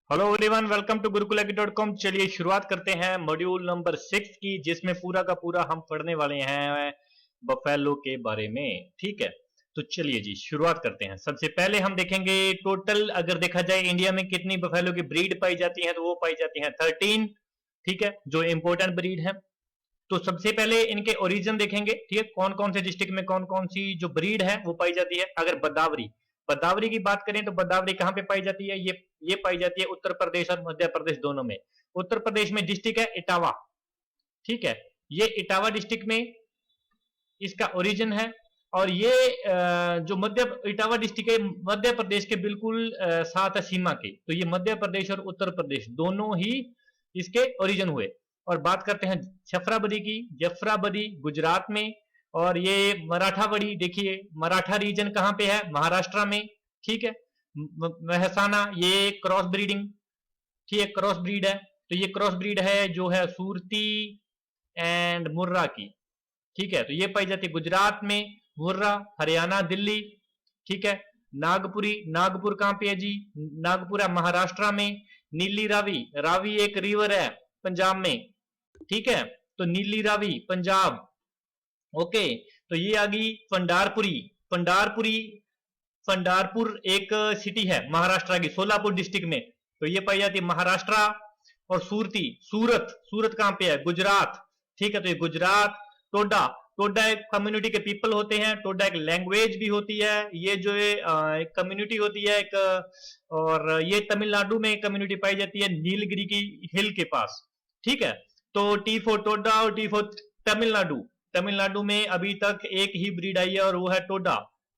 Hello everyone, welcome to gurukulaki.com। चलिए शुरुआत करते हैं मॉड्यूल नंबर 6 की, जिसमें पूरा का पूरा हम पढ़ने वाले हैं बफेलो के बारे में। ठीक है, तो चलिए जी शुरुआत करते हैं। सबसे पहले हम देखेंगे टोटल, अगर देखा जाए इंडिया में कितनी बफेलो की ब्रीड पाई जाती है, तो वो पाई जाती है 13। ठीक है, जो इंपोर्टेंट ब्रीड है। तो सबसे पहले इनके ओरिजिन देखेंगे। ठीक है, कौन कौन से डिस्ट्रिक्ट में कौन कौन सी जो ब्रीड है वो पाई जाती है। अगर बदावरी बदावरी की बात करें तो बदावरी कहां पे पाई जाती है, ये पाई जाती है उत्तर प्रदेश और मध्य प्रदेश दोनों में। उत्तर प्रदेश में डिस्ट्रिक्ट है इटावा। ठीक है, ये इटावा डिस्ट्रिक्ट में इसका ओरिजिन है। और ये जो मध्य इटावा डिस्ट्रिक्ट है मध्य प्रदेश के बिल्कुल साथ है सीमा के। तो ये मध्य प्रदेश और उत्तर प्रदेश दोनों ही इसके ओरिजिन हुए। और बात करते हैं जफराबदी की। जफराबदी गुजरात में। और ये मराठावड़ी, देखिए मराठा रीजन कहां पे है, महाराष्ट्र में। ठीक है, महसाना, ये क्रॉस ब्रीडिंग, ठीक है, क्रॉस ब्रीड है। तो ये क्रॉस ब्रीड है जो है सूरती एंड मुर्रा की। ठीक है, तो ये पाई जाती है गुजरात में, मुर्रा, हरियाणा, दिल्ली। ठीक है, नागपुरी, नागपुर कहां पे है जी, नागपुर है महाराष्ट्र में। नीली रावी, रावी एक रिवर है पंजाब में। ठीक है, तो नीली रावी पंजाब। ओके, तो ये आ गई पंडारपुरी। पंडारपुरी, पंडारपुर एक सिटी है महाराष्ट्र की, सोलापुर डिस्ट्रिक्ट में। तो ये पाई जाती है महाराष्ट्र। और सूरती, सूरत, सूरत कहां पे है, गुजरात। ठीक है, तो ये गुजरात। टोडा, टोडा एक कम्युनिटी के पीपल होते हैं। टोडा एक लैंग्वेज भी होती है। ये जो है एक कम्युनिटी होती है एक। और ये तमिलनाडु में कम्युनिटी पाई जाती है नीलगिरी की हिल के पास। ठीक है, तो टी फोर टोडा और टी फोर तमिलनाडु। तमिलनाडु में अभी तक एक ही ब्रीड आई है और वो है Toda.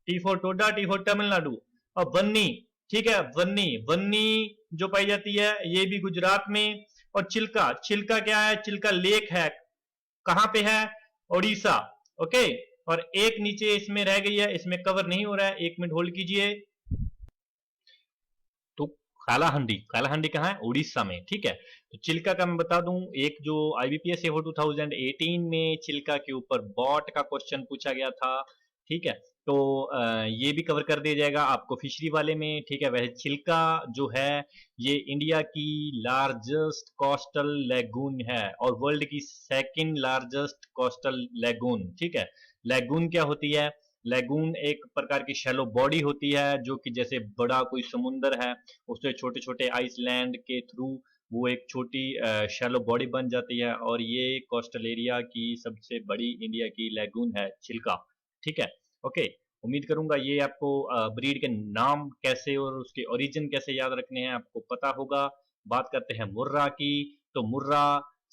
T four Toda, T four Tamil Nadu. और बन्नी, ठीक है, बन्नी, बन्नी जो पाई जाती है ये भी गुजरात में। और चिल्का, चिल्का क्या है, चिल्का लेक है, कहां पे है, ओडिशा। ओके, और एक नीचे इसमें रह गई है, इसमें कवर नहीं हो रहा है, एक मिनट होल्ड कीजिए। तो कालाहंडी, कालाहंडी कहाँ है, उड़ीसा में। ठीक है, तो चिल्का का मैं बता दूं, एक जो आईबीपीएस 2018 में चिल्का के ऊपर बॉट का क्वेश्चन पूछा गया था। ठीक है, तो ये भी कवर कर दिया जाएगा आपको फिशरी वाले में। ठीक है, वैसे चिल्का जो है ये इंडिया की लार्जेस्ट कोस्टल लेगून है और वर्ल्ड की सेकंड लार्जेस्ट कोस्टल लेगून। ठीक है, लेगून क्या होती है, लेगून एक प्रकार की शैलो बॉडी होती है जो कि जैसे बड़ा कोई समुंदर है, उससे छोटे छोटे आइसलैंड के थ्रू वो एक छोटी शैलो बॉडी बन जाती है। और ये कोस्टल एरिया की सबसे बड़ी इंडिया की लेगून है चिल्का। ठीक है, ओके, उम्मीद करूंगा ये आपको ब्रीड के नाम कैसे और उसके ओरिजिन कैसे याद रखने हैं आपको पता होगा। बात करते हैं मुर्रा की। तो मुर्रा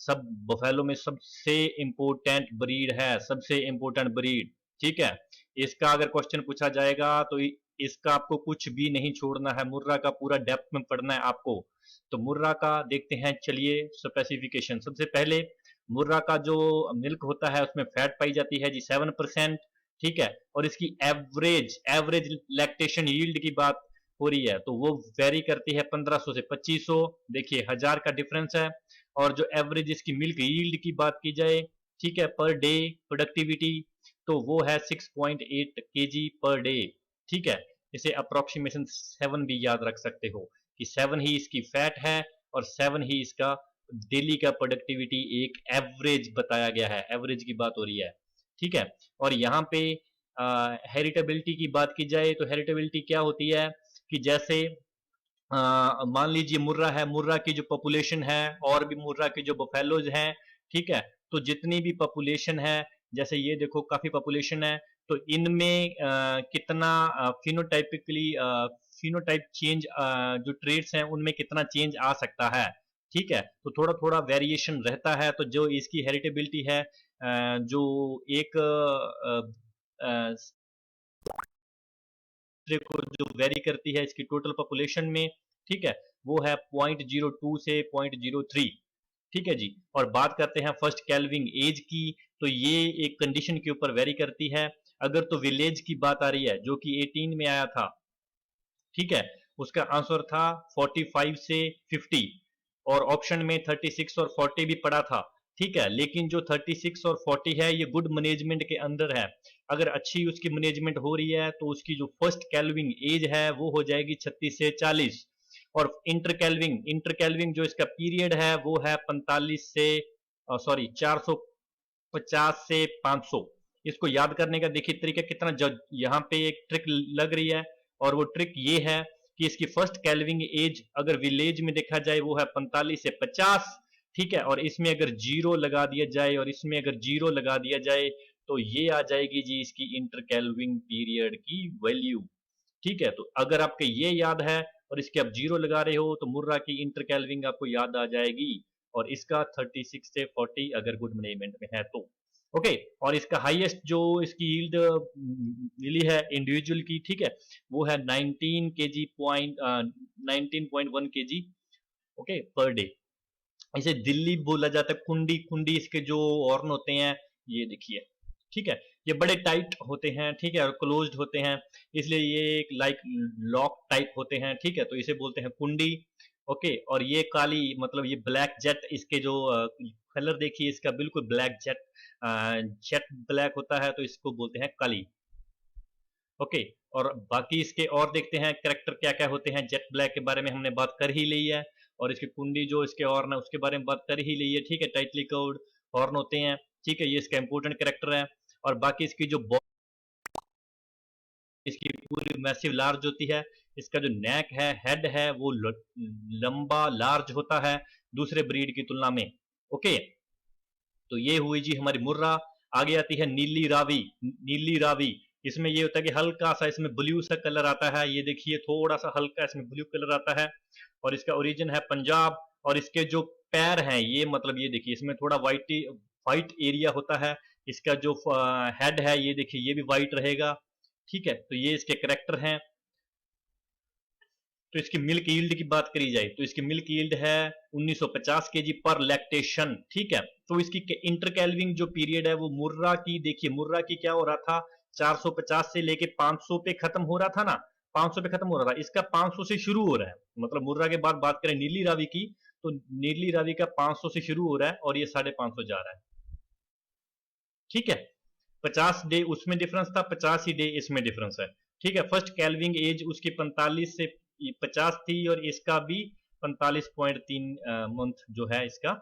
सब बफेलो में सबसे इंपोर्टेंट ब्रीड है, सबसे इंपोर्टेंट ब्रीड। ठीक है, इसका अगर क्वेश्चन पूछा जाएगा तो इसका आपको कुछ भी नहीं छोड़ना है, मुर्रा का पूरा डेप्थ में पढ़ना है आपको। तो मुर्रा का देखते हैं, चलिए स्पेसिफिकेशन। सबसे पहले मुर्रा का जो मिल्क होता है उसमें फैट पाई जाती है जी 7%। ठीक है, और इसकी एवरेज एवरेज लैक्टेशन यील्ड की बात हो रही है तो वो वेरी करती है 1500 से 2500। देखिए 1000 का डिफरेंस है। और जो एवरेज इसकी मिल्क यील्ड की बात की जाए, ठीक है, पर डे प्रोडक्टिविटी, तो वो है 6.8 केजी पर डे। ठीक है, इसे अप्रोक्सीमेशन 7 भी याद रख सकते हो कि 7 ही इसकी फैट है और 7 ही इसका डेली का प्रोडक्टिविटी एक एवरेज बताया गया है, एवरेज की बात हो रही है। ठीक है, और यहाँ पे हेरिटेबिलिटी की बात की जाए तो हेरिटेबिलिटी क्या होती है कि जैसे मान लीजिए मुर्रा है, मुर्रा की जो पॉपुलेशन है और भी मुर्रा की जो बफेलोज हैं। ठीक है, तो जितनी भी पॉपुलेशन है, जैसे ये देखो काफी पॉपुलेशन है, तो इनमें कितना फिनोटाइपिकली फिनोटाइप चेंज जो ट्रेड्स हैं उनमें कितना चेंज आ सकता है। ठीक है, तो थोड़ा थोड़ा वेरिएशन रहता है। तो जो इसकी हेरिटेबिलिटी है जो एक को जो वेरी करती है इसकी टोटल पॉपुलेशन में। ठीक है, वो है 0.02 से 0.03। ठीक है जी, और बात करते हैं फर्स्ट कैलविंग एज की। तो ये एक कंडीशन के ऊपर वेरी करती है। अगर तो विलेज की बात आ रही है जो कि 18 में आया था, ठीक है, उसका आंसर था 45 से 50। और ऑप्शन में 36 और 40 भी पड़ा था। ठीक है, लेकिन जो 36 और 40 है ये गुड मैनेजमेंट के अंदर है। अगर अच्छी उसकी मैनेजमेंट हो रही है तो उसकी जो फर्स्ट कैलविंग एज है वो हो जाएगी 36 से 40। और इंटरकैलविंग जो इसका पीरियड है वो है 45 से 450 से 500। इसको याद करने का देखिए तरीका कितना, यहाँ पे एक ट्रिक लग रही है, और वो ट्रिक ये है कि इसकी फर्स्ट कैलविंग एज अगर विलेज में देखा जाए वो है 45 से 50, ठीक है, और इसमें अगर जीरो लगा दिया जाए और इसमें अगर जीरो लगा दिया जाए तो ये आ जाएगी जी इसकी इंटरकैलविंग पीरियड की वैल्यू, ठीक है। तो अगर आपके ये याद है और इसके आप जीरो लगा रहे हो तो मुर्रा की इंटरकैलविंग आपको याद आ जाएगी, और इसका 36 से 40 अगर गुड मैनेजमेंट में है तो ओके। और इसका हाईएस्ट जो इसकी यील्ड मिली है इंडिविजुअल की, ठीक है, वो है 19 KG point 19.1 KG okay per day. इसे दिल्ली बोला जाता है, कुंडी कुंडी इसके जो हॉर्न होते हैं ये देखिए, ठीक है, ये बड़े टाइट होते हैं, ठीक है, और क्लोज्ड होते हैं, इसलिए ये एक लाइक लॉक टाइप होते हैं, ठीक है, तो इसे बोलते हैं कुंडी ओके। और ये काली मतलब ये ब्लैक जेट, इसके जो कलर देखिए इसका बिल्कुल ब्लैक जेट जेट ब्लैक होता है, तो इसको बोलते हैं काली ओके। और बाकी इसके और देखते हैं कैरेक्टर क्या क्या होते हैं। जेट ब्लैक के बारे में हमने बात कर ही ली है, और इसकी कुंडी जो इसके हॉर्न है उसके बारे में बात कर ही ली है, ठीक है, टाइटली कर्व्ड हॉर्न होते हैं, ठीक है, ये इसका इंपोर्टेंट कैरेक्टर है। और बाकी इसकी जो इसकी पूरी मैसिव लार्ज होती है, इसका जो नेक है हेड है वो लंबा लार्ज होता है दूसरे ब्रीड की तुलना में ओके। तो ये हुई जी हमारी मुर्रा। आगे आती है नीली रावी। नीली रावी इसमें ये होता है कि हल्का सा इसमें ब्लू सा कलर आता है, ये देखिए थोड़ा सा हल्का इसमें ब्लू कलर आता है, और इसका ओरिजिन है पंजाब। और इसके जो पैर हैं ये मतलब ये देखिए इसमें थोड़ा वाइट एरिया होता है। इसका जो हेड है ये देखिए ये भी वाइट रहेगा, ठीक है। तो ये इसके करेक्टर हैं। तो इसकी मिल्क यील्ड की बात करी जाए तो इसकी मिल्क यील्ड है 1950 केजी पर लैक्टेशन, ठीक है। तो इसकी इंटरकैलविंग जो पीरियड है वो मुर्रा की, देखिए मुर्रा की क्या हो रहा था, 450 से लेके 500 पे खत्म हो रहा था ना, 500 पे खत्म हो रहा था, इसका 500 से शुरू हो रहा है। मतलब मुर्रा के बाद बात करें नीली रावी की तो नीली रावी का 500 से शुरू हो रहा है और ये 550 जा रहा है, ठीक है। 50 डे उसमें डिफरेंस था, 50 ही डे इसमें डिफरेंस है, ठीक है। फर्स्ट कैलविंग एज उसकी 45 से 50 थी और इसका भी 45.3 मंथ जो है इसका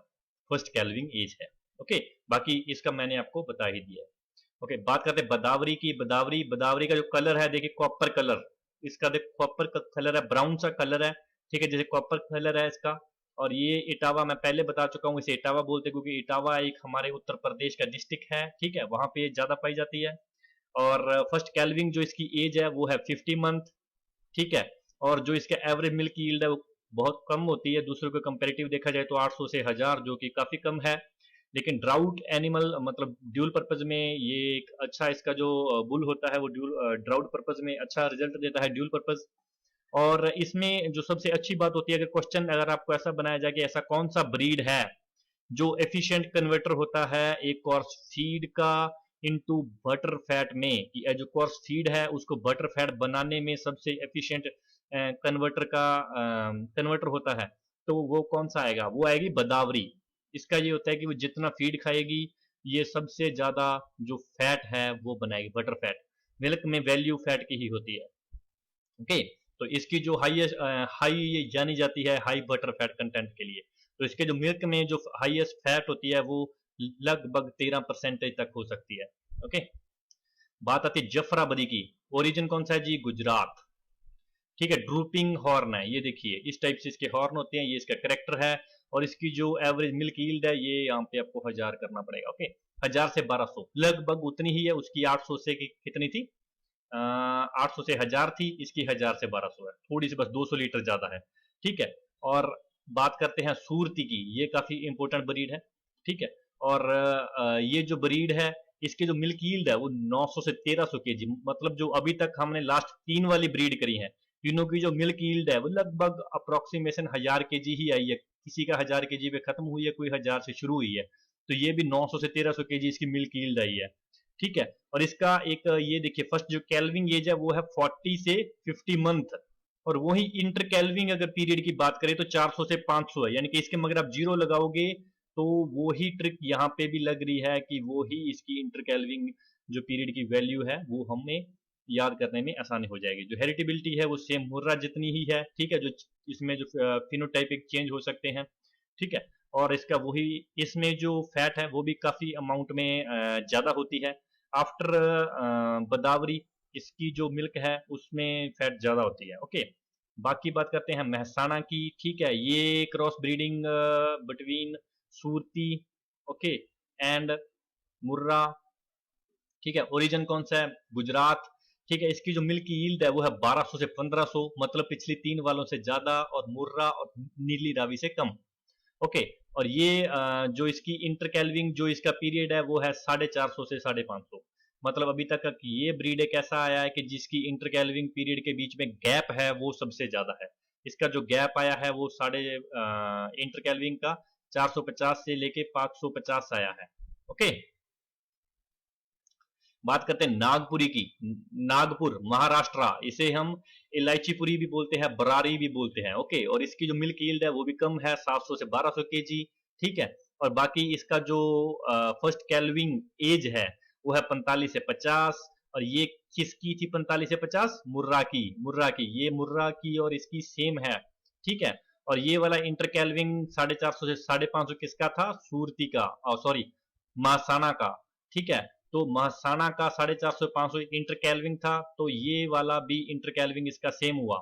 फर्स्ट कैलविंग एज है ओके। बाकी इसका मैंने आपको बता ही दिया ओके। बात करते हैं बदावरी की। बदावरी का जो कलर है देखिए कॉपर कलर, इसका देखो कॉपर का कलर है, ब्राउन सा कलर है, ठीक है, जैसे कॉपर कलर है इसका। और ये इटावा मैं पहले बता चुका हूँ, इसे इटावा बोलते हैं क्योंकि इटावा एक हमारे उत्तर प्रदेश का डिस्ट्रिक्ट है, ठीक है, वहां पे ज्यादा पाई जाती है। और फर्स्ट कैलविंग जो इसकी एज है वो है 50 मंथ, ठीक है। और जो इसका एवरेज मिल्क यील्ड है वो बहुत कम होती है, दूसरों के कंपेरेटिव देखा जाए तो 800 से 1000 जो कि काफी कम है। लेकिन ड्राउट एनिमल मतलब ड्यूल पर्पज में ये एक अच्छा, इसका जो बुल होता है वो ड्राउट पर्पज में अच्छा रिजल्ट देता है, ड्यूल पर्पज। और इसमें जो सबसे अच्छी बात होती है, अगर क्वेश्चन अगर आपको ऐसा बनाया जाए कि ऐसा कौन सा ब्रीड है जो एफिशिएंट कन्वर्टर होता है एक कोर्स फीड का इनटू बटर फैट में, कि जो कोर्स फीड है उसको बटर फैट बनाने में सबसे एफिशिएंट कन्वर्टर का कन्वर्टर होता है, तो वो कौन सा आएगा, वो आएगी बदावरी। इसका ये होता है कि वो जितना फीड खाएगी ये सबसे ज्यादा जो फैट है वो बनाएगी, बटर फैट। मिल्क में वैल्यू फैट की ही होती है ओके। तो इसकी जो हाईएस्ट हाई ये जानी जाती है हाई बटर फैट कंटेंट के लिए। तो इसके जो मिल्क में जो हाईएस्ट फैट होती है वो लगभग 13% तक हो सकती है ओके। बात आती है जफराबदी की। ओरिजिन कौन सा है जी, गुजरात, ठीक है। ड्रूपिंग हॉर्न है, ये देखिए इस टाइप से इसके हॉर्न होते हैं, ये इसका करेक्टर है। और इसकी जो एवरेज मिल्क यील्ड है ये यहाँ पे आपको 1000 करना पड़ेगा ओके। 1000 से 1200 लगभग उतनी ही है, उसकी 800 से कितनी थी, 800 से 1000 थी, इसकी 1000 से 1200 है, थोड़ी सी बस 200 लीटर ज्यादा है, ठीक है। और बात करते हैं सूरती की, ये काफी इंपोर्टेंट ब्रीड है, ठीक है। और ये जो ब्रीड है इसकी जो मिल्क यील्ड है वो 900 से 1300 केजी, मतलब जो अभी तक हमने लास्ट 3 वाली ब्रीड करी है तीनों की जो मिल्क यील्ड है वो लगभग अप्रोक्सीमेशन 1000 केजी ही आई है, किसी का 1000 केजी पे खत्म हुई है, कोई 1000 से शुरू हुई है। तो ये भी 900 से 1300 केजी इसकी मिल्क यील्ड आई है, ठीक है। और इसका एक ये देखिए फर्स्ट जो कैलविंग एज है वो है 40 से 50 मंथ, और वही इंटर कैलविंग अगर पीरियड की बात करें तो 400 से 500 है, यानी कि इसके मगर आप जीरो लगाओगे तो वो ही ट्रिक यहाँ पे भी लग रही है कि वो ही इसकी इंटर कैलविंग जो पीरियड की वैल्यू है वो हमें याद करने में आसानी हो जाएगी। जो हेरिटेबिलिटी है वो सेम मुर्रा जितनी ही है, ठीक है, जो इसमें जो फिनोटाइपिक चेंज हो सकते हैं, ठीक है, और इसका वही, इसमें जो फैट है वो भी काफी अमाउंट में ज्यादा होती है। आफ्टर गोदावरी इसकी जो मिल्क है उसमें फैट ज्यादा होती है। ओके, बाकी बात करते हैं महसाना की, ठीक है, ये cross breeding between Surti, okay, and Murrah, ठीक है। ओरिजिन कौन सा है? गुजरात, ठीक है। इसकी जो मिल्क की यील्ड है वो है 1200 से 1500, मतलब पिछली 3 वालों से ज्यादा, और मुर्रा और नीली रावी से कम। ओके, और ये जो इसकी इंटरकैल्विंग जो इसका पीरियड है वो है 450 से 550, मतलब अभी तक का ये ब्रीड एक ऐसा आया है कि जिसकी इंटरकैल्विंग पीरियड के बीच में गैप है वो सबसे ज्यादा है। इसका जो गैप आया है वो साढ़े इंटरकैल्विंग का 450 से लेके 550 आया है। ओके, बात करते हैं नागपुरी की। नागपुर महाराष्ट्र, इसे हम इलायचीपुरी भी बोलते हैं, बरारी भी बोलते हैं। ओके, और इसकी जो मिल्क यील्ड है वो भी कम है, 700 से 1200 केजी, ठीक है। और बाकी इसका जो फर्स्ट कैल्विंग एज है वो है 45 से 50, और ये किसकी थी 45 से 50? मुर्रा की, मुर्रा की, ये मुर्रा की और इसकी सेम है, ठीक है। और ये वाला इंटर कैल्विंग 450 से 550 किसका था? सूरती का, सॉरी, मासाना का, ठीक है। तो महासाना का 450 500 इंटर कैल्विंग था, तो ये वाला भी इंटर कैल्विंग इसका सेम हुआ,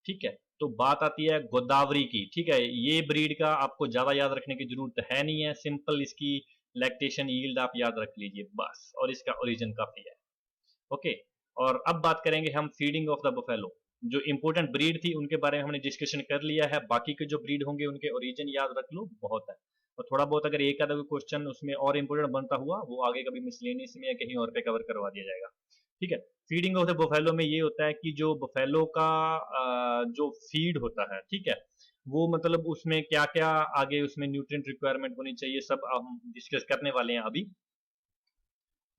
ठीक है। तो बात आती है गोदावरी की, ठीक है। ये ब्रीड का आपको ज्यादा याद रखने की जरूरत है नहीं है, सिंपल इसकी लैक्टेशन यील्ड आप याद रख लीजिए बस, और इसका ओरिजिन काफी है। ओके, और अब बात करेंगे हम फीडिंग ऑफ द बफेलो। जो इंपॉर्टेंट ब्रीड थी उनके बारे में हमने डिस्कशन कर लिया है, बाकी के जो ब्रीड होंगे उनके ओरिजिन याद रख लो, बहुत है। और थोड़ा बहुत अगर एक आधा क्वेश्चन उसमें और इंपॉर्टेंट बनता हुआ वो आगे कभी मिसलेनियस में या कहीं और पे कवर करवा दिया जाएगा, ठीक है। फीडिंग ऑफ द बफेलो में ये होता है कि जो बफेलो का जो फीड होता है, ठीक है, वो मतलब उसमें क्या क्या आगे उसमें न्यूट्रिएंट रिक्वायरमेंट होनी चाहिए, सब हम डिस्कस करने वाले हैं अभी।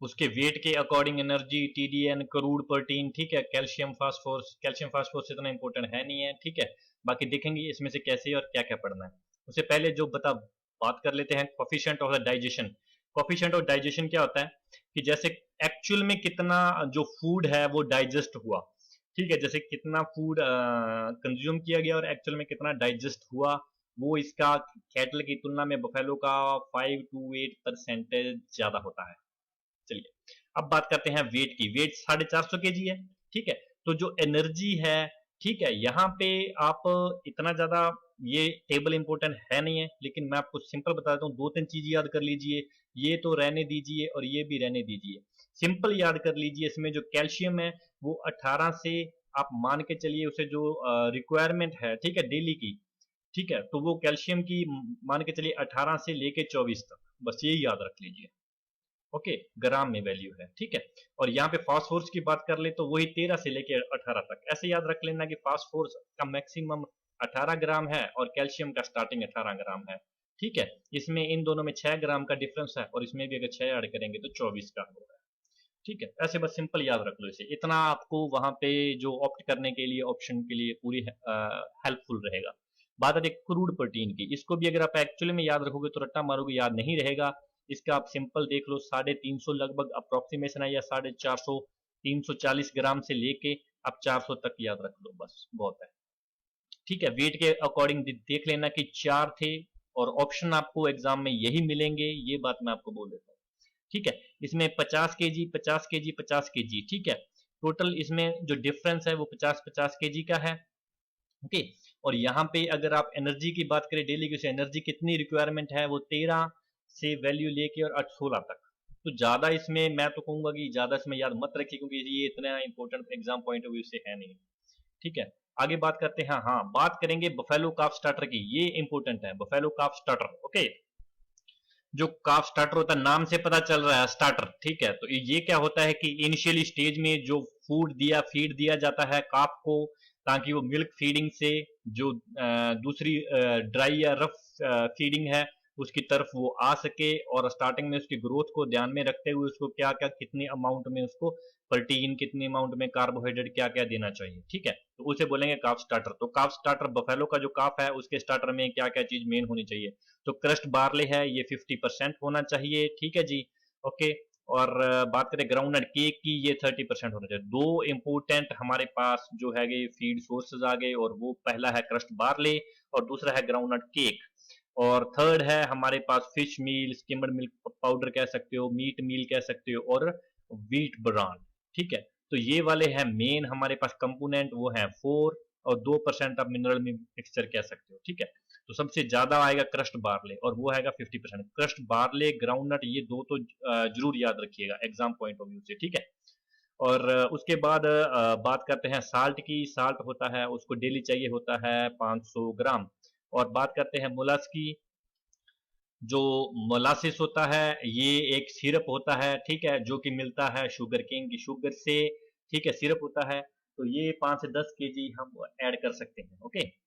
उसके वेट के according energy, TDN, crude protein, ठीक है, कैल्शियम फास्फोरस, कैल्शियम फास्फोरस इतना इंपॉर्टेंट है नहीं है, ठीक है। बाकी देखेंगे इसमें से कैसे और क्या क्या पढ़ना है। उससे पहले जो बात कर लेते हैं coefficient of the digestion. Coefficient of digestion क्या होता है कि जैसे एक्चुअल में कितना जो फूड है वो डाइजेस्ट हुआ, ठीक है, जैसे कितना फूड कंज्यूम किया गया और एक्चुअल में कितना डाइजेस्ट हुआ, वो इसका कैटल की तुलना में बफेलो का 5 to 8% ज्यादा होता है। चलिए अब बात करते हैं वेट की। वेट 450 केजी है, ठीक है। तो जो एनर्जी है, ठीक है, यहाँ पे आप इतना ज्यादा ये टेबल इंपॉर्टेंट है नहीं है, लेकिन मैं आपको सिंपल बताता हूँ, 2-3 चीज याद कर लीजिए। ये तो रहने दीजिए और ये भी रहने दीजिए, सिंपल याद कर लीजिए। इसमें जो कैल्शियम है वो 18 से, आप मान के चलिए उसे जो रिक्वायरमेंट है, ठीक है, डेली की, ठीक है, तो वो कैल्शियम की मान के चलिए 18 से लेके 24 तक, बस यही याद रख लीजिए। ओके, ग्राम में वैल्यू है, ठीक है। और यहाँ पे फास्फोरस की बात कर ले तो वही 13 से लेके 18 तक, ऐसे याद रख लेना कि फास्फोरस का मैक्सिमम 18 ग्राम है और कैल्शियम का स्टार्टिंग 18 ग्राम है, ठीक है। इसमें इन दोनों में 6 ग्राम का डिफरेंस है, और इसमें भी अगर 6 ऐड करेंगे तो 24 का होगा, ठीक है। ऐसे बस सिंपल याद रख लो इसे, इतना आपको वहां पे जो ऑप्ट करने के लिए ऑप्शन के लिए पूरी हेल्पफुल रहेगा। बात आती है क्रूड प्रोटीन की, इसको भी अगर आप एक्चुअली में याद रखोगे तो रट्टा मारोगे याद नहीं रहेगा। इसका आप सिंपल देख लो, 350 लगभग अप्रोक्सीमेशन है, या 450, 340 ग्राम से लेके आप 400 तक याद रख लो, बस बहुत है, ठीक है। वेट के अकॉर्डिंग देख लेना कि 4 थे, और ऑप्शन आपको एग्जाम में यही मिलेंगे, ये बात मैं आपको बोल देता हूँ, ठीक है। इसमें 50 केजी, 50 केजी, 50 केजी, ठीक है, टोटल इसमें जो डिफरेंस है वो 50-50 केजी का है। ओके, और यहाँ पे अगर आप एनर्जी की बात करें डेली की, एनर्जी कितनी रिक्वायरमेंट है वो 13 से वैल्यू लेके और 16 तक। तो ज्यादा इसमें मैं तो कहूंगा कि ज्यादा इसमें याद मत रखिए, क्योंकि ये इतना important exam point of view से है नहीं, ठीक है। आगे बात करते हैं, हाँ बात करेंगे बफेलो काफ स्टार्टर की, ये इंपॉर्टेंट है, बफेलो काफ स्टार्टर। ओके, जो काफ स्टार्टर होता है, नाम से पता चल रहा है स्टार्टर, ठीक है। तो ये क्या होता है कि इनिशियल स्टेज में जो फीड दिया जाता है काफ को, ताकि वो मिल्क फीडिंग से जो दूसरी ड्राई या रफ फीडिंग है उसकी तरफ वो आ सके, और स्टार्टिंग में उसकी ग्रोथ को ध्यान में रखते हुए उसको क्या क्या कितनी अमाउंट में उसको प्रोटीन, कितनी अमाउंट में कार्बोहाइड्रेट क्या क्या देना चाहिए, ठीक है। तो उसे बोलेंगे काफ स्टार्टर। तो काफ स्टार्टर बफेलो का जो काफ है उसके स्टार्टर में क्या क्या चीज मेन होनी चाहिए? तो क्रस्ट बार्ले है, ये 50% होना चाहिए, ठीक है जी। ओके, और बात करें ग्राउंडनट केक की, ये 30% होना चाहिए। दो इंपोर्टेंट हमारे पास जो है फीड सोर्सेज आ गए, और वो पहला है क्रस्ट बार्ले और दूसरा है ग्राउंडनट केक। और थर्ड है हमारे पास फिश मील, स्किम्ड मिल्क पाउडर कह सकते हो, मीट मील कह सकते हो, और व्हीट ब्रान। ठीक है, तो ये वाले हैं मेन हमारे पास कंपोनेंट, वो है 4, और 2% आप मिनरल मिक्सचर कह सकते हो। ठीक है, तो सबसे ज्यादा आएगा क्रस्ट बार्ले और वो आएगा 50%। क्रस्ट बार्ले, ग्राउंडनट, ये दो तो जरूर याद रखिएगा एग्जाम पॉइंट ऑफ व्यू से। ठीक है, और उसके बाद बात करते हैं साल्ट की। साल्ट होता है, उसको डेली चाहिए होता है 500 ग्राम। और बात करते हैं मोलास की। जो मोलासिस होता है ये एक सिरप होता है, ठीक है, जो कि मिलता है शुगर केन की शुगर से। ठीक है, सिरप होता है, तो ये 5 से 10 केजी हम ऐड कर सकते हैं। ओके,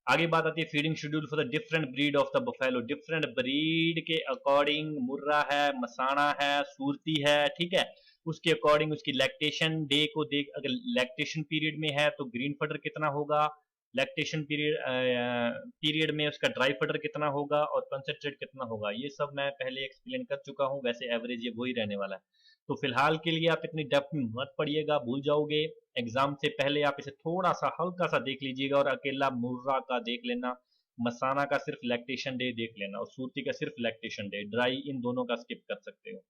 आगे बात आती है feeding schedule for the different breed of the buffalo. Different breed के अकॉर्डिंग मुर्रा है, मसाना है, सूरती है, ठीक है, उसके अकॉर्डिंग उसकी लैक्टेशन डे को देख, अगर लैक्टेशन पीरियड में है तो ग्रीन फटर कितना होगा, लैक्टेशन पीरियड में उसका ड्राई फटर कितना होगा, और कंसंट्रेट कितना होगा, ये सब मैं पहले एक्सप्लेन कर चुका हूँ। वैसे एवरेज ये वही रहने वाला है। तो फिलहाल के लिए आप इतनी डेप्थ में मत पढ़िएगा, भूल जाओगे। एग्जाम से पहले आप इसे थोड़ा सा हल्का सा देख लीजिएगा, और अकेला मुर्रा का देख लेना, मसाना का सिर्फ लैक्टेशन डे देख लेना, और सूरती का सिर्फ लैक्टेशन डे, ड्राई इन दोनों का स्किप कर सकते हो।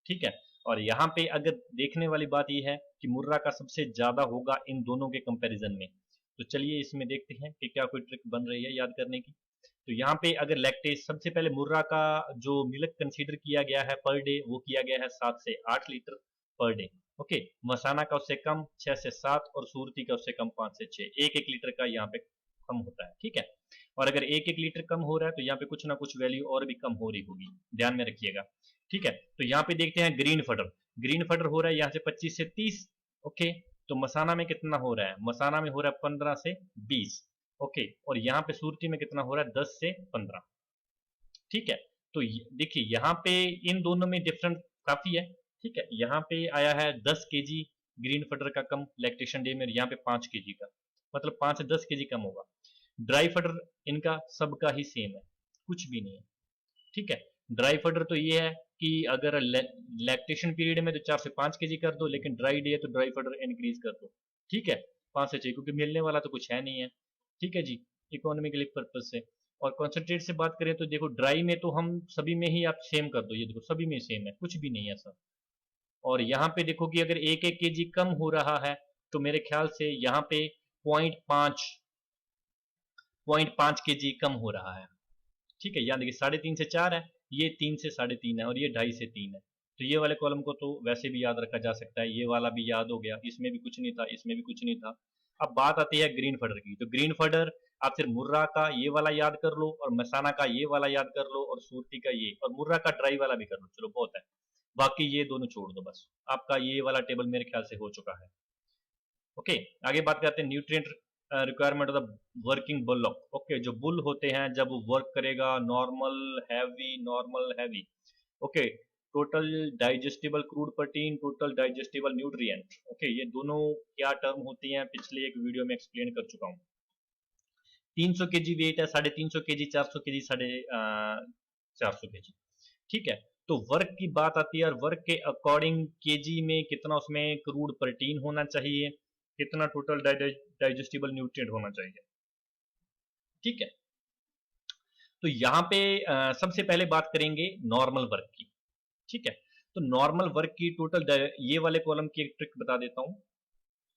ठीक है, और यहाँ पे अगर देखने वाली बात यह है कि मुर्रा का सबसे ज्यादा होगा इन दोनों के कंपैरिजन में। तो चलिए इसमें देखते हैं कि क्या कोई ट्रिक बन रही है याद करने की। तो यहाँ पे अगर लैक्टेज, सबसे पहले मुर्रा का जो मिल्क कंसीडर किया गया है पर डे, वो किया गया है 7 से 8 लीटर पर डे। ओके, मसाना का उससे कम 6 से 7, और सूरती का उससे कम 5 से 6, एक एक लीटर का यहाँ पे कम होता है। ठीक है, और अगर एक एक लीटर कम हो रहा है तो यहाँ पे कुछ ना कुछ वैल्यू और भी कम हो रही होगी, ध्यान में रखिएगा। ठीक है, तो यहाँ पे देखते हैं ग्रीन फटर। ग्रीन फटर हो रहा है यहाँ से 25 से 30। ओके, तो मसाना में कितना हो रहा है, मसाना में हो रहा है 15 से 20। ओके, और यहाँ पे सूरती में कितना हो रहा है, 10 से 15। ठीक है, तो देखिए यहाँ पे इन दोनों में डिफरेंस काफी है। ठीक है, यहाँ पे आया है 10 केजी ग्रीन फटर का कम लैक्टेशन डे में, यहाँ पे 5 केजी का, मतलब 5 से 10 केजी कम होगा। ड्राई फटर इनका सबका ही सेम है, कुछ भी नहीं है। ठीक है, ड्राई फटर तो ये है कि अगर लैक्टेशन पीरियड में तो 4 से 5 केजी कर दो, लेकिन ड्राई डे है तो ड्राई फटर इंक्रीज कर दो। ठीक है, 5 से 6, क्योंकि मिलने वाला तो कुछ है नहीं है। ठीक है जी, इकोनॉमिकली पर्पज से। और कॉन्सेंट्रेट से बात करें तो देखो ड्राई में तो हम सभी में ही आप सेम कर दो, ये देखो सभी में सेम है, कुछ भी नहीं है ऐसा। और यहाँ पे देखो कि अगर 1-1 केजी कम हो रहा है तो मेरे ख्याल से यहाँ पे 0.5 केजी कम हो रहा है। ठीक है, यहाँ देखिए 3.5 से 4 है, ये 3 से 3.5 है, और ये 2.5 से 3 है। तो ये वाले कॉलम को तो वैसे भी याद रखा जा सकता है, ये वाला भी याद हो गया, इसमें भी कुछ नहीं था, इसमें भी कुछ नहीं था। अब बात आती है ग्रीन फडर की। तो ग्रीन फडर आप सिर्फ मुर्रा का ये वाला याद कर लो, और मसाना का ये वाला याद कर लो, और सूरती का ये, और मुर्रा का ड्राई वाला भी कर लो, चलो बहुत है। बाकी ये दोनों छोड़ दो बस, आपका ये वाला टेबल मेरे ख्याल से हो चुका है। ओके, आगे बात करते हैं nutrient requirement of the working bullock. Okay, जो बुल होते हैं जब वो वर्क करेगा, normal heavy. Okay, total digestible crude protein, total digestible nutrient. Okay, ये दोनों क्या टर्म होती हैं पिछले एक वीडियो में एक्सप्लेन कर चुका हूँ। 300 केजी वेट है, 350 केजी, 400 केजी, 450 केजी। ठीक है, तो वर्क की बात आती है, और वर्क के अकॉर्डिंग केजी में कितना उसमें क्रूड प्रोटीन होना चाहिए, कितना टोटल डाइजेस्टिबल न्यूट्रिएंट होना चाहिए। ठीक है, तो यहाँ पे सबसे पहले बात करेंगे नॉर्मल वर्क की। ठीक है, तो नॉर्मल वर्क की टोटल, ये वाले कॉलम की एक ट्रिक बता देता हूं।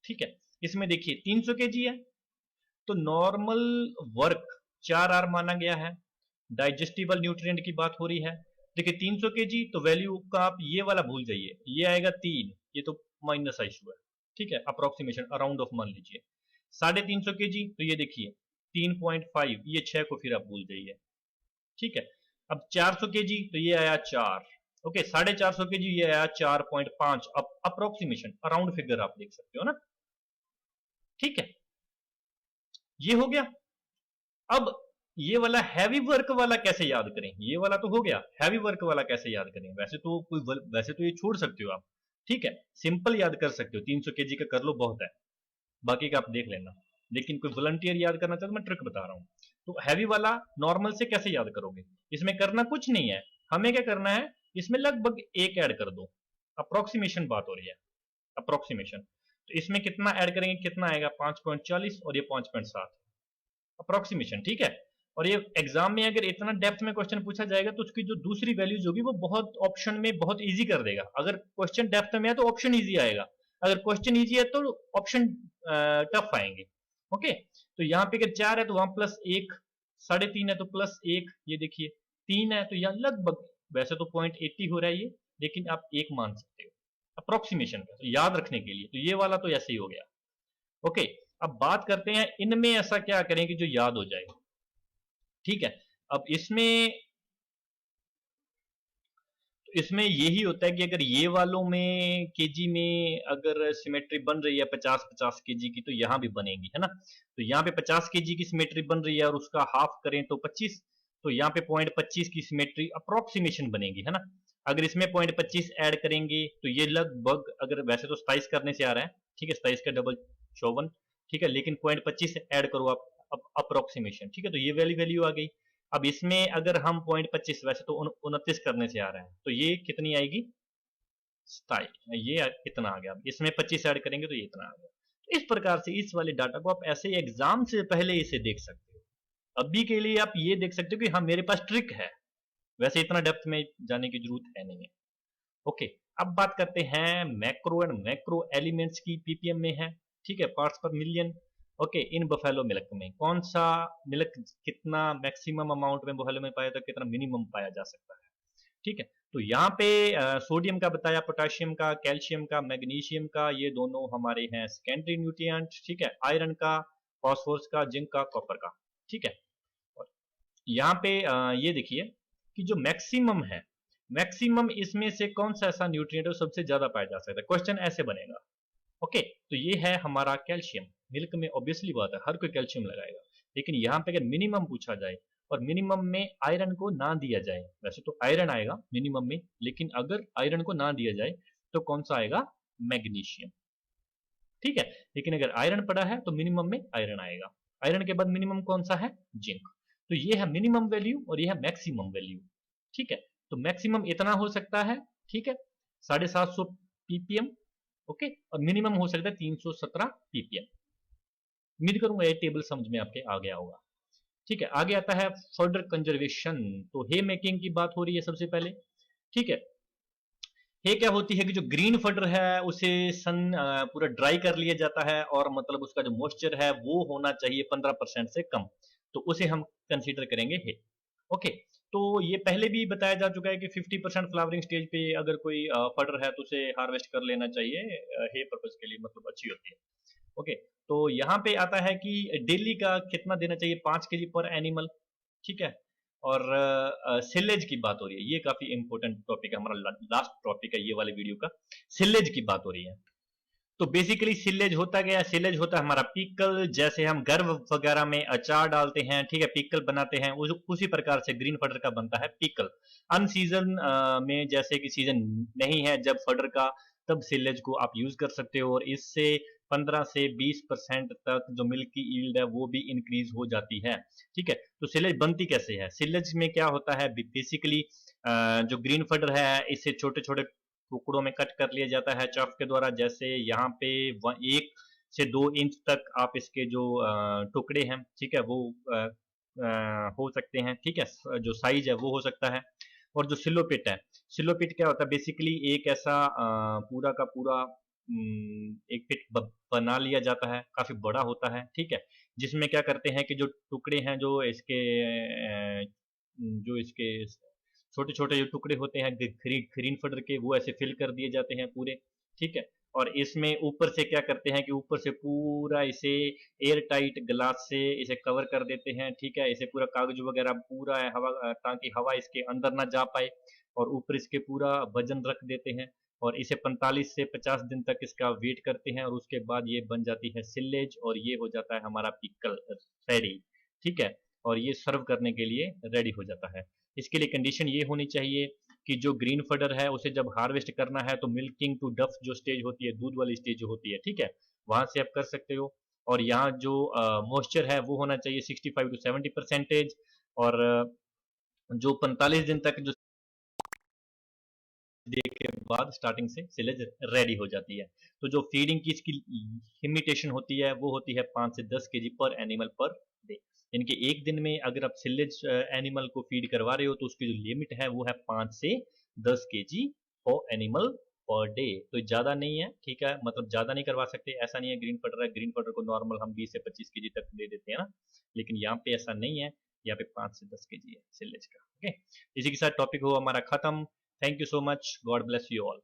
ठीक है, इसमें देखिए 300 केजी है, तो नॉर्मल वर्क 4R माना गया है। डाइजेस्टिबल न्यूट्रिएंट की बात हो रही है। देखिए 300 केजी, तो वैल्यू का आप ये वाला भूल जाइए, ये आएगा 3, ये तो माइनस का इशू है। ठीक है, अप्रोक्सीमेशन अराउंड ऑफ मान लीजिए। 350 केजी, तो ये देखिए 3.5, ये 6 को फिर आप भूल जाइए। ठीक है, अब 400 केजी, तो ये आया 4। ओके, 450 केजी, ये आया 4.5। अब अप्रोक्सीमेशन अराउंड फिगर आप देख सकते हो ना। ठीक है, ये हो गया। अब ये वाला हैवी वर्क वाला कैसे याद करें, ये वाला तो हो गया, हैवी वर्क वाला कैसे याद करें। वैसे तो ये छोड़ सकते हो आप। ठीक है, सिंपल याद कर सकते हो, 300 केजी का कर लो बहुत है, बाकी का आप देख लेना। लेकिन कोई वॉलंटियर याद करना चाहते तो मैं ट्रिक बता रहा हूं। तो हैवी वाला नॉर्मल से कैसे याद करोगे, इसमें करना कुछ नहीं है। हमें क्या करना है, इसमें लगभग एक ऐड कर दो, अप्रोक्सीमेशन बात हो रही है, अप्रोक्सीमेशन। तो इसमें कितना ऐड करेंगे, कितना आएगा 5.40 और ये 5.7, अप्रोक्सीमेशन, ठीक है। और ये एग्जाम में अगर इतना डेप्थ में क्वेश्चन पूछा जाएगा तो उसकी जो दूसरी वैल्यूज होगी वो बहुत ऑप्शन में बहुत इजी कर देगा। अगर क्वेश्चन डेप्थ में है तो ऑप्शन इजी आएगा, अगर क्वेश्चन इजी है तो ऑप्शन टफ आएंगे। ओके, तो यहाँ पे अगर 4 है तो वहां +1, 3.5 है तो +1, ये देखिए 3 है तो यहाँ लगभग, वैसे तो 0.80 हो रहा है ये, लेकिन आप 1 मान सकते हो अप्रोक्सीमेशन का, तो याद रखने के लिए। तो ये वाला तो ऐसे ही हो गया। ओके, अब बात करते हैं इनमें ऐसा क्या करें कि जो याद हो जाए, ठीक है। अब इसमें यही होता है कि अगर ये वालों में केजी में अगर सिमेट्री बन रही है 50-50 केजी की, तो यहाँ भी बनेगी, है ना। तो यहाँ पे 50 केजी की सिमेट्री बन रही है और उसका हाफ करें तो 25, तो यहाँ पे 0.25 की सिमेट्री अप्रोक्सीमेशन बनेगी, है ना। अगर इसमें 0.25 ऐड करेंगे तो ये लगभग, अगर वैसे तो 27 करने से आ रहा है, ठीक है, 27 का डबल 54, ठीक है, लेकिन 0.25 ऐड करो आप अप्रोक्सीमेशन, ठीक है, तो ये वैल्यू वैल्यू आ गई। अब इसमें अगर हम 0.25, वैसे तो 29 करने से आ रहा है, तो ये कितनी आएगी, 27, ये इतना आ गया। इसमें 25 ऐड करेंगे तो ये इतना आ गया। तो इस प्रकार से इस वाले डाटा को आप ऐसे एग्जाम से पहले इसे देख सकते हो। अभी के लिए आप ये देख सकते हो कि हाँ मेरे पास ट्रिक है, वैसे इतना डेप्थ में जाने की जरूरत है नहीं है। ओके, अब बात करते हैं मैक्रो एंड मैक्रो एलिमेंट्स की, पीपीएम में है, ठीक है, पार्ट्स पर मिलियन। ओके, इन बफेलो मिल्क में कौन सा मिल्क कितना मैक्सिमम अमाउंट में बफेलो में पाया तो कितना मिनिमम पाया जा सकता है, ठीक है। तो यहाँ पे सोडियम का बताया, पोटाशियम का, कैल्शियम का, मैग्नीशियम का, ये दोनों हमारे हैं सेकेंडरी न्यूट्रिएंट, ठीक है। आयरन का, फॉस्फोरस का, जिंक का, कॉपर का, ठीक है। और यहाँ पे ये देखिए कि जो मैक्सिमम है, मैक्सिमम इसमें से कौन सा ऐसा न्यूट्रिएंट है सबसे ज्यादा पाया जा सकता है, क्वेश्चन ऐसे बनेगा। ओके, तो ये है हमारा कैल्शियम। मिल्क में ऑब्वियसली बात है हर कोई कैल्शियम लगाएगा, लेकिन यहाँ पे अगर मिनिमम पूछा जाए और मिनिमम में आयरन को ना दिया जाए, वैसे तो आयरन आएगा मिनिमम में, लेकिन अगर आयरन को ना दिया जाए तो कौन सा आएगा, मैग्नीशियम, ठीक है। लेकिन अगर आयरन पड़ा है तो मिनिमम में आयरन आएगा, आयरन के बाद मिनिमम कौन सा है, जिंक। तो ये है मिनिमम वैल्यू और ये है मैक्सिमम वैल्यू, ठीक है। तो मैक्सिमम इतना हो सकता है, ठीक है, 750 पीपीएम, ओके, और मिनिमम हो सकता है 317 पीपीएम। उम्मीद करूंगा ये टेबल समझ में आपके आ गया होगा, ठीक है। आगे आता है फर्दर कंजर्वेशन, तो हे मेकिंग की बात हो रही है सबसे पहले, ठीक है। हे क्या होती है कि जो ग्रीन फडर है उसे सन पूरा ड्राई कर लिया जाता है, और मतलब उसका जो मॉइस्चर है वो होना चाहिए 15% से कम, तो उसे हम कंसीडर करेंगे हे। ओके, तो ये पहले भी बताया जा चुका है कि 50% फ्लावरिंग स्टेज पे अगर कोई फडर है तो उसे हार्वेस्ट कर लेना चाहिए, हे पर्पज के लिए, मतलब अच्छी होती है। ओके, तो यहाँ पे आता है कि डेली का कितना देना चाहिए, 5 kg पर एनिमल, ठीक है। और सिलेज की बात हो रही है, ये काफी इंपॉर्टेंट टॉपिक है, हमारा लास्ट टॉपिक है ये वाले वीडियो का, सिलेज की बात हो रही है। तो बेसिकली सिलेज होता क्या है, सिलेज होता है हमारा पिकल, जैसे हम घर वगैरह में अचार डालते हैं, ठीक है, पिकल बनाते हैं, उसी प्रकार से ग्रीन फडर का बनता है पिकल। अन सीजन में, जैसे कि सीजन नहीं है जब फडर का, तब सिलेज को आप यूज कर सकते हो, और इससे 15 से 20% तक जो मिल्क की यील्ड है वो भी इंक्रीज हो जाती है, ठीक है। तो सिलेज बनती कैसे है, सिलेज में क्या होता है बेसिकली, जो ग्रीन फडर है इसे छोटे छोटे टुकड़ों में कट कर लिया जाता है चॉप के द्वारा, जैसे यहाँ पे 1 से 2 इंच तक आप इसके जो टुकड़े हैं, ठीक है, वो हो सकते हैं, ठीक है, जो साइज है वो हो सकता है। और जो सिलोपिट है, सिलोपिट क्या होता है, बेसिकली एक ऐसा पूरा का पूरा एक पिट बना लिया जाता है, काफी बड़ा होता है, ठीक है, जिसमें क्या करते हैं कि जो टुकड़े हैं जो इसके छोटे छोटे जो टुकड़े होते हैं ग्रीन फडर के, वो ऐसे फिल कर दिए जाते हैं पूरे, ठीक है। और इसमें ऊपर से क्या करते हैं कि ऊपर से पूरा इसे एयर टाइट ग्लास से इसे कवर कर देते हैं, ठीक है, इसे पूरा कागज वगैरह पूरा हवा, ताकि हवा इसके अंदर ना जा पाए, और ऊपर इसके पूरा वजन रख देते हैं, और इसे 45 से 50 दिन तक इसका वेट करते हैं, और उसके बाद ये बन जाती है सिलेज, और ये हो जाता है हमारा पिकल रेडी, ठीक है, और ये सर्व करने के लिए रेडी हो जाता है। इसके लिए कंडीशन ये होनी चाहिए कि जो ग्रीन फडर है उसे जब हार्वेस्ट करना है तो मिल्किंग टू डफ जो स्टेज होती है, दूध वाली स्टेज जो होती है, ठीक है, वहां से आप कर सकते हो। और यहाँ जो मॉइस्चर है वो होना चाहिए 65 to 70%, और जो 45 दिन तक जो बाद स्टार्टिंग से सिलेज रेडी हो जाती है। तो जो फीडिंग की इसकी लिमिटेशन होती है वो होती है 5 से 10 केजी पर एनिमल पर डे। यानी कि एक दिन में अगर आप सिलेज एनिमल को फीड करवा रहे हो तो उसकी जो लिमिट है वो है 5 से 10 KG for animal per day. तो ज़्यादा नहीं है, ठीक है, मतलब ज़्यादा नहीं करवा सकते, ऐसा नहीं है ग्रीन फटर है, ग्रीन फटर को नॉर्मल हम 20 से 25 केजी तक दे देते हैं ना, लेकिन यहाँ पे ऐसा नहीं है, यहाँ पे 5 से 10 केजी है सिलेज का। ओके, इसी के साथ टॉपिक हो हमारा खत्म। Thank you so much, God bless you all.